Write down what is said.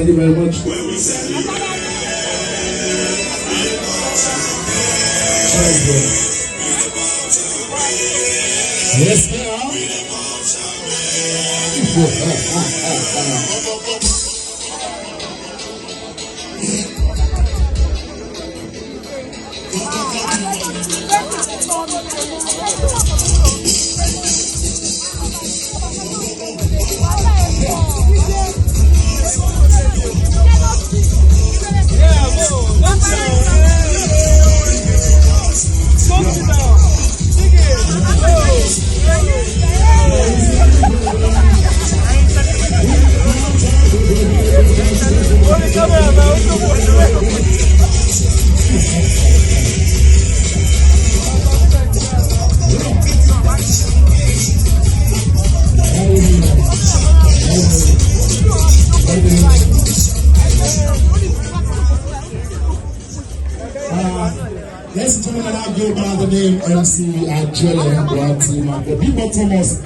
Thank you very much. Yes, sir. Ladies and gentlemen, I go by the name MC Jaiye Kuti. The people Thomas